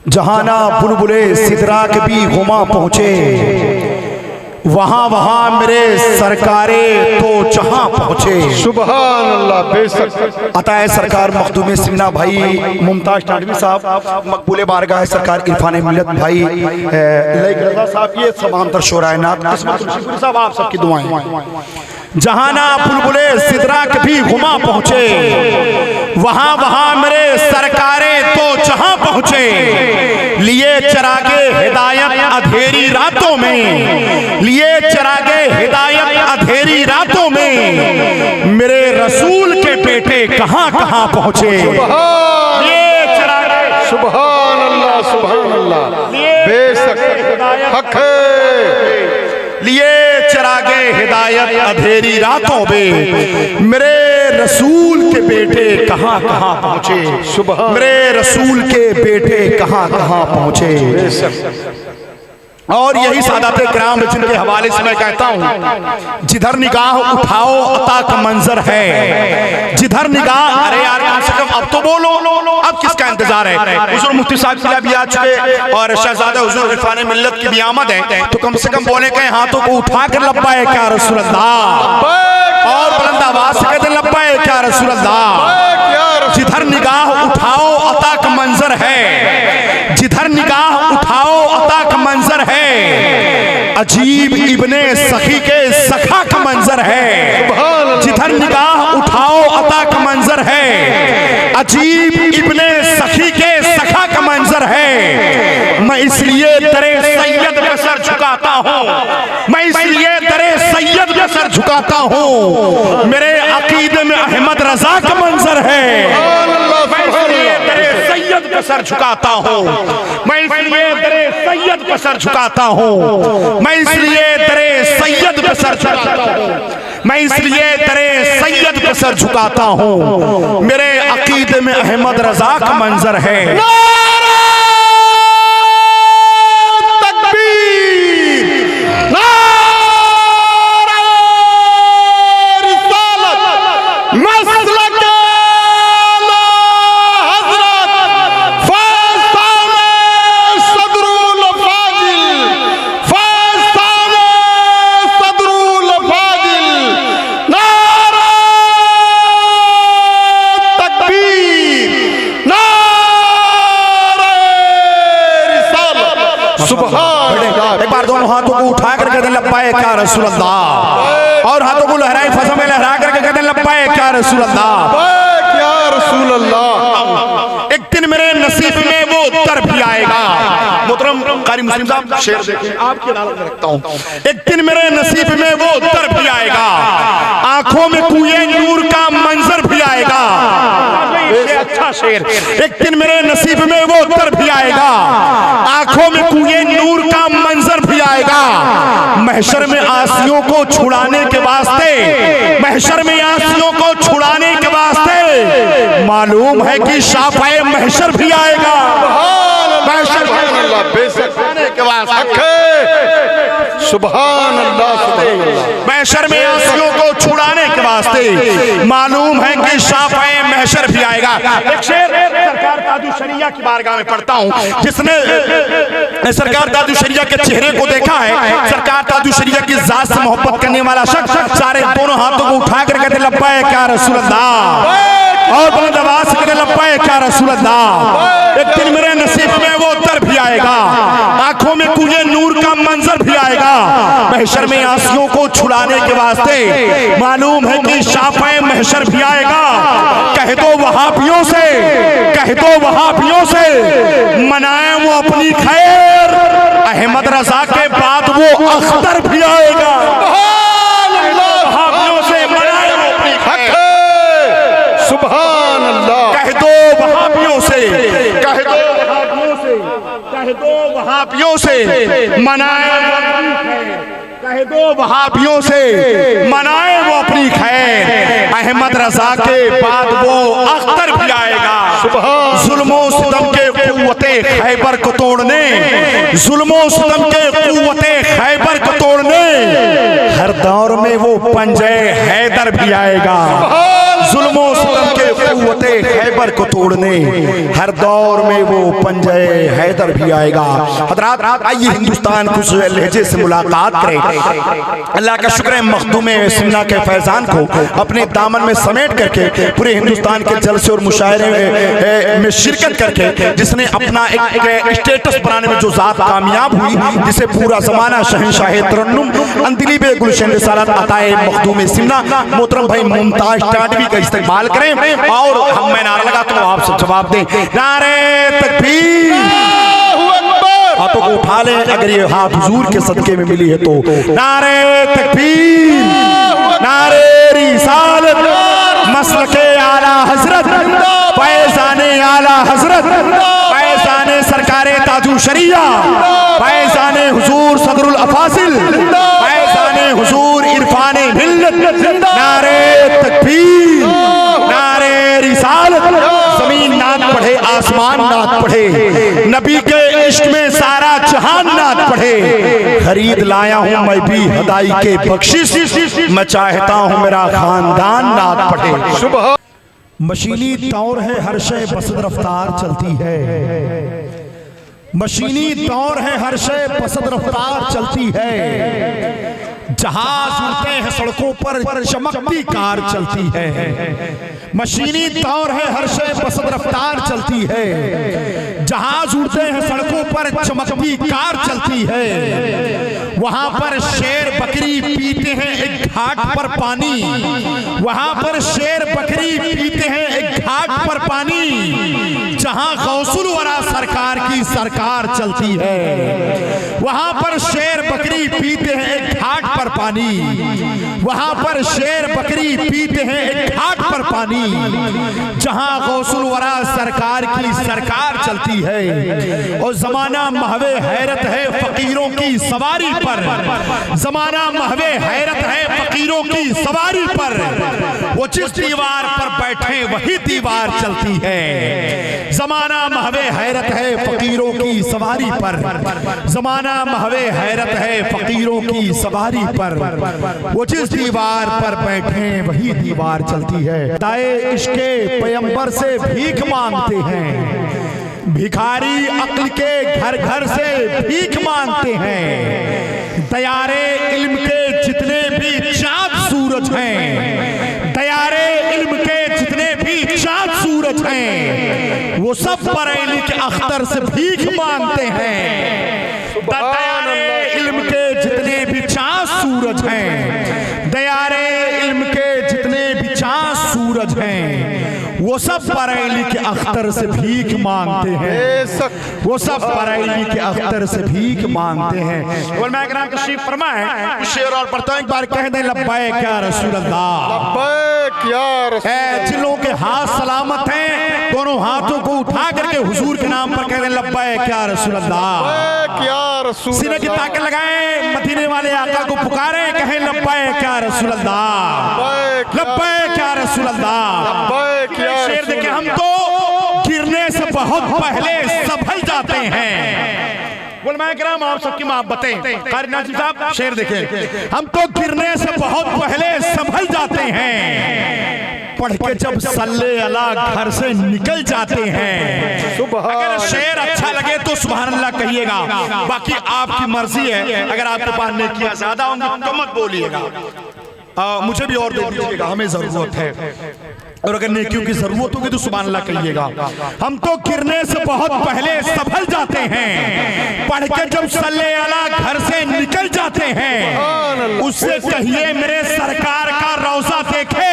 जहाना बुलबुले सिदरा के भी गुमा पहुँचे, वहाँ वहाँ मेरे सरकारे तो जहाँ पहुँचे। सुभान अल्लाह। बेशक अताए सरकार मखदूम सीना भाई मुमताज टाडवी साहब, मकबूले बारगाह सरकार इरफान मिल्लत भाई रजा साहब, ये समांतर शोरायनात साहब, आप सबकी दुआएं। जहाना बुलबुले सिदरा के भी गुमा पहुँचे, वहाँ वहाँ मेरे सरकारे तो जहाँ पहुँचे। लिए चरागे हिदायत अधेरी रातों में, लिए चरागे हिदायत अधेरी रातों में, मेरे रसूल के बेटे कहाँ कहाँ पहुँचे। लिए चरागे, सुभान अल्लाह, सुभान अल्लाह। बेशक हक है। लिए चरागे हिदायत अधेरी रातों में, मेरे रसूल के बेटे कहाँ कहाँ पहुँचे। सुभान, मेरे रसूल के बेटे कहाँ कहाँ पहुँचे। और यही सादात किराम जिनके हवाले से मैं कहता हूँ, जिधर निगाह उठाओ अता का मंजर है, जिधर निगाह, अरे यार कम से कम अब तो बोलो, अब किसका इंतजार है। हुजूर मुफ्ती साहब भी आ चुके और शहजादा हुजूर इरफान मिल्लत की भी आमद है, तो कम से कम बोले कहीं हाथों को उठा कर लब्बाए क्या रसूल अल्लाह, और बुलंद आवाज से कहते लब्बाए क्या रसूल अल्लाह। जिधर निगाह उठाओ अता का मंजर है, जिधर निगाह उठाओ अता का मंजर है, अजीब इब्ने सखी के सखा का मंजर है। जिधर निगाह उठाओ अता का मंजर है, अजीब इब्ने सखी के सखा का मंजर है। मैं इसलिए दरे सैयद पे सर झुकाता हूँ, मैं इसलिए दरे सैयद पे सर झुकाता हूँ, मेरे अकीदे में अहमद रजा का मंजर है। मैं इसलिए दरे सैयद पे सर झुकाता हूँ, मैं इसलिए दरे सैयद पे सर झुकाता हूँ, मैं इसलिए दरे सैयद पे सर झुकाता हूँ, मैं इसलिए दरे सैयद पे सर झुकाता हूँ, मेरे अकीदे में अहमद रजा का मंजर है। एक बार दोनों हाथों को उठा कर कहते लब्बाए क्या रसूल अल्लाह, और हाथों को लहराए फजा में लहरा करके कहते लब्बाए क्या रसूल अल्लाह, क्या रसूल अल्लाह। एक दिन मेरे नसीब में वो दर भी आएगा। मोहतरम कारी मुस्लिम साहब शेर देखें, आपकी अदालत में रखता हूँ। एक दिन मेरे नसीब में वो दर भी आएगा, आंखों में कुए नूर का मंजर भी आएगा। अच्छा शेर। एक दिन मेरे नसीब में वो दर भी आएगा, आंखों में कुए नूर का मंजर भी आएगा। महशर में आसियों को छुड़ाने के वास्ते, महशर में आसियों को छुड़ाने के वास्ते मालूम है कि शाफाए महशर भी आएगा। महशर के वास्ते सुभान अल्लाह। महशर में आसियों को छुड़ाने के वास्ते मालूम है कि शाफाए महशर भी आएगा। एक शेर सरकार दादू शरिया की बारगाह में पढ़ता हूँ, जिसने सरकार दादू शरिया के चेहरे को देखा है, सरकार दादू शरिया की जात से मोहब्बत करने वाला शख्स सारे दोनों हाथों को उठा कर कहते लब्बाए क्या रसूल अल्लाह, और बुलंद आवाज से कहते लब्बाए क्या रसूल अल्लाह। एक दिन मेरे नसीब में वो दर भी आएगा, आंखों में कुए नूर का मंजर भी आएगा। महशर में आंसुओं को छुड़ाने के वास्ते मालूम है कि शाफाए महशर भी आएगा। कह दो वहाबियों से, कह दो वहाबियों से मनाए वो अपनी खैर, अहमद रजा के बाद वो अख्तर भी आएगा। वहाबियों से मनाए वो अपनी खैर, सुभान अल्लाह। कह दो वहाबियों से, कह दो वहाबियों से, कह दो वहाबियों से मनाए, कह दो वहाबियों से मनाए वो अपनी खैर, अहमद रजा के बाद वो अख्तर भी आएगा। जुल्मों सितम के कुव्वते खैबर को तोड़ने, जुल्मों सितम के कुव्वते खैबर को तोड़ने, हर दौर में वो पंजे हैदर भी आएगा। जुल्मों सितम के कुव्वते खैबर को तोड़ने, हर दौर में वो पंजे हैदर भी आएगा। हजरात आइए हिंदुस्तान कुछ लहजे से मुलाकात करें। अल्लाह का शुक्र है मखदूम सिमना के फैजान को अपने दामन में समेट करके पूरे हिंदुस्तान के जलसे और मुशायरे में शिरकत करके जिसने अपना एक स्टेटस बनाने में जो जात कामयाब हुई, जिसे पूरा जमाना शहंशाह तरन्नुम अंदिलीब गुलशन रिसालत अताए मखदूम सिमना मोहतरम भाई मुमताज टाडवी का इस्तेमाल करें और हम मैं नारा लगा तो आप सब जवाब दें। नारे तकबीर, हाथों को उठा लें अगर ये हाथ हुजूर के सदके में मिली है तो। नारे तकबीर, नारे रिसालत, मसलके आला हजरत, फैज़ाने आला हजरत, फैज़ाने सरकारे ताजु शरिया, फैज़ाने हुजूर सदरुल अफासिल, फैज़ाने हुजूर इरफाने मिल्लत। नारे तकबीर, नारे रिसालत, जमीन नात पढ़े आसमान नात पढ़े, नबी के इश्क में सारा जहान नात पढ़े। खरीद लाया हूं मैं भी हदाई के बख्शिश, मैं चाहता हूं मेरा खानदान नात पढ़े। सुबह मशीनी दौर है, हर शय बसद रफ्तार चलती है। मशीनी दौर है, हर शय बसद रफ्तार चलती है। जहाज उड़ते हैं सड़कों पर, चमकती कार चलती है। मशीनी दौर है, हर शय बसद रफ्तार चलती है। जहाज उड़ते हैं सड़कों पर, चमकती कार चलती है। वहां पर शेर बकरी पीते हैं एक घाट पर पानी, वहां पर शेर बकरी पीते हैं एक घाट पर पानी। जहां गौसुल वरा सरकार की सरकार चलती है, वहां पर शेर बकरी पीते हैं एक घाट पर पानी, वहां पर शेर बकरी पीते हैं एक घाट पर पानी। जहां गौसुल वरा सरकार की सरकार चलती है। और जमाना महवे हैरत है फकीरों की सवारी पर, जमाना महवे हैरत है फकीरों की सवारी पर। वो जिस दीवार पर बैठे वही दीवार चलती है। जमाना महवे हैरत है फकीरों की सवारी पर, जमाना महवे हैरत है फकीरों की सवारी पर। वो जिस दीवार पर बैठे वही दीवार चलती है। दाए इश्के पैगंबर से भीख मांगते हैं, भिखारी अक्ल के घर घर से भीख मांगते हैं। दयारे इल्म के जितने भी चाँद सूरज हैं, दयारे इल्म के जितने भी चाँद सूरज हैं, वो सब बरेली के अख्तर से भीख मांगते हैं। दयारे इल्म के जितने भी चाँद सूरज हैं, दयारे इल्म के जितने भी चाँद सूरज हैं, वो सब बरेली के अख्तर से भीख मांगते हैं। वो सब बरेली के अख्तर से भीख मांगते हैं। उलमा किराम तशरीफ फरमाएं, शेर और पढ़ता एक बार कह दें लब्बैक या रसूल अल्लाह, लब्बैक या रसूल अल्लाह। जिलों के हाथ सलामत हैं, दोनों हाथों को उठा करके हुजूर के नाम पर कह दें लब्बैक या रसूल अल्लाह, लब्बैक या रसूल अल्लाह। सीने की ताकत लगाएं, मदीने वाले आका को पुकारें, कहें लब्बैक या रसूल अल्लाह, लब्बैक या रसूल अल्लाह, लब्बैक या। शेर देखे, हम तो गिरने से बहुत पहले संभल जाते हैं। उलमा किराम आप सबकी मोहब्बतें, कारी नाज़िम साहब शेर देखें, हम तो गिरने से बहुत पहले संभल जाते हैं, पढ़ के जब सल्ले अला घर से निकल जाते हैं। अगर शेर अच्छा लगे तो सुभान अल्लाह कहिएगा, बाकी आपकी मर्जी है। अगर आपके पास ने किया ज्यादा होंगे तो मत बोलिएगा, मुझे भी और दे दीजिएगा, हमें जरूरत है। और अगर नेकियों की जरूरत होगी तो सुभान अल्लाह कहिएगा। हम तो गिरने से बहुत पहले संभल जाते हैं, पढ़ के जब सल्ले अला घर से निकल जाते हैं। उससे कहिए मेरे सरकार का रौजा देखे,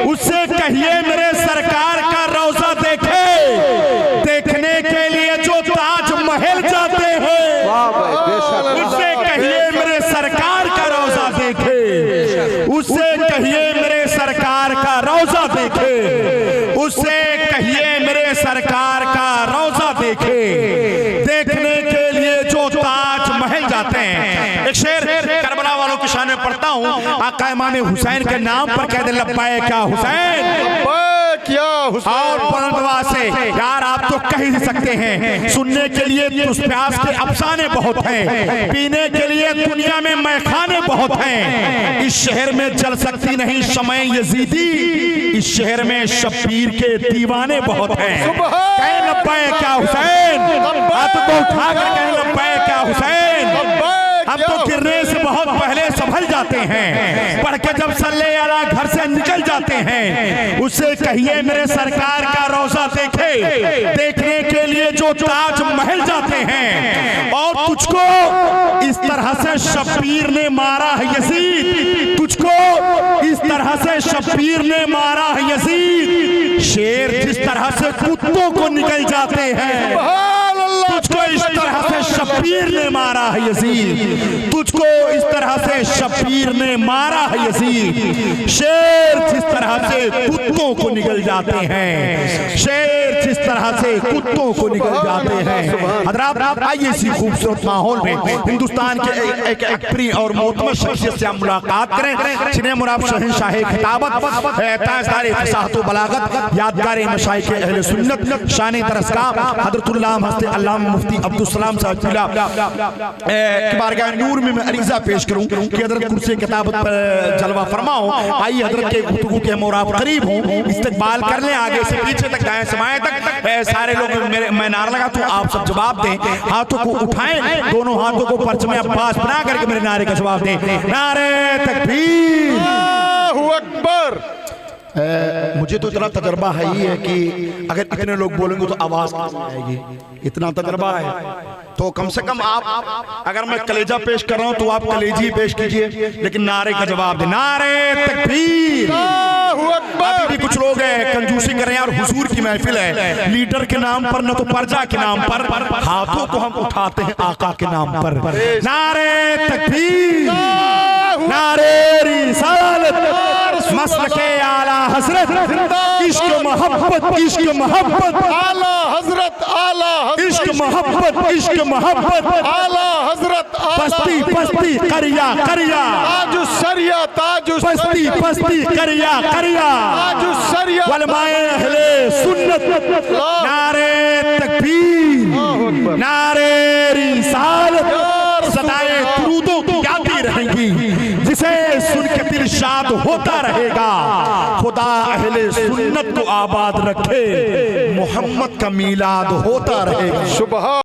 उससे कहिए मेरे सरकार का रौजा देखे, देखने के लिए जो ताजमहल जाते हैं। उससे कहिए मेरे सरकार का रौजा देखे, उससे कहिए मेरे सरकार का रौजा देखे, उससे कहिए मेरे सरकार का रौजा देखे, देखने के लिए जो ताजमहल जाते हैं। एक शेर करबला वालों की शान में पढ़ता हूँ, आका इमाम हुसैन के नाम पर कह दे लब्बैक या हुसैन, लब्बैक या और बुलंदवा से यार आप तो कह ही सकते हैं, सुनने के लिए तो प्यास के अफसाने बहुत हैं, पीने के लिए दुनिया में मैखाने बहुत हैं। इस शहर में जल सकती नहीं शमए यजीदी, इस शहर में शब्बीर के दीवाने बहुत हैं। कह लब्बैक क्या हुसैन, हाथ को उठाकर कह लब्बैक क्या हुसैन। हम तो गिरने से बहुत पहले संभल जाते हैं, पढ़ के जब सल्ले अला घर से निकल जाते हैं। उससे कहिए मेरे सरकार का रोजा देखे, देखने के लिए जो ताज महल जाते हैं। और तुझको इस तरह से शब्बीर ने मारा है यजीद, तुझको इस तरह से शब्बीर ने मारा है यजीद। शेर जिस तरह से कुत्तों को निकल जाते हैं, तुझको इस तरह से शब्बीर ने मारा है यजीद, तुझको इस तरह से शब्बीर ने मारा है यजीद। शेर जिस तरह से कुत्तों को निकल जाते हैं, शेर जिस तरह से कुत्तों को निकल जाते हैं। हज़रात आइए इसी खूबसूरत माहौल में हिंदुस्तान के एक प्रिय और मोहतरम शख्सियत से हम मुलाकात करें, जिन्हें मुराद शहंशाह खिताबत, ताजदार फसाहत व बलागत, यादगार मशाइख अहले सुन्नत, शान दरसगाह हज़रतुल्लाह हज़रत अल्लामा मुफ्ती अब्दुल सलाम साहब की बारगाह नूर में मैं अरीज़ा पेश करूं कि हज़रत कुर्सी किताबत पर जलवा फरमाओ। आइए हज़रत के गुफ्तगू के मोराब करीब हूं, इस्तकबाल कर लें, आगे से पीछे तक दाएं से बाएं तक सारे लोग मैं नारा लगा तो आप सब जवाब दें। हाथों को उठाएं, दोनों हाथों को परचम अब्बास बना करके मेरे नारे का जवाब दें। नारे तकबीर, अल्लाहु अकबर। मुझे तो इतना तजर्बा है ही है कि अगर इतने लोग बोलेंगे तो आवाज कैसे आएगी, इतना तजर्बा है। तो कम से कम आप, अगर मैं कलेजा पेश कर रहा हूं तो आप कलेजी पेश कीजिए, लेकिन नारे का जवाब दें। नारे तकबीर। अभी भी कुछ लोग हैं कंजूसी कर रहे हैं, और हुजूर की महफिल है, लीडर के नाम पर न तो प्रजा के नाम पर, हाथों को हम उठाते हैं आका के नाम पर। नारे तकबीर, नारे रिसालत, मसलके आला हजरत, इश्क मोहब्बत, इश्क मोहब्बत, आला हजरत, आला इश्क मोहब्बत, इश्क मोहब्बत, आला हजरत, पस्ती पस्ती करिया करिया, ताजु सरिया, ताजु पस्ती पस्ती करिया करिया, ताजु सरिया, वलमाए अहले सुन्नत। नारे तकबीर, नारे रिसालत, सदाए दुरूदों की गाती रहेंगी, जिसे सुन के दिल शाद होता रहेगा। खुदा अहले सुन्नत को आबाद रखे, मोहम्मद का मीलाद होता रहेगा। सुबह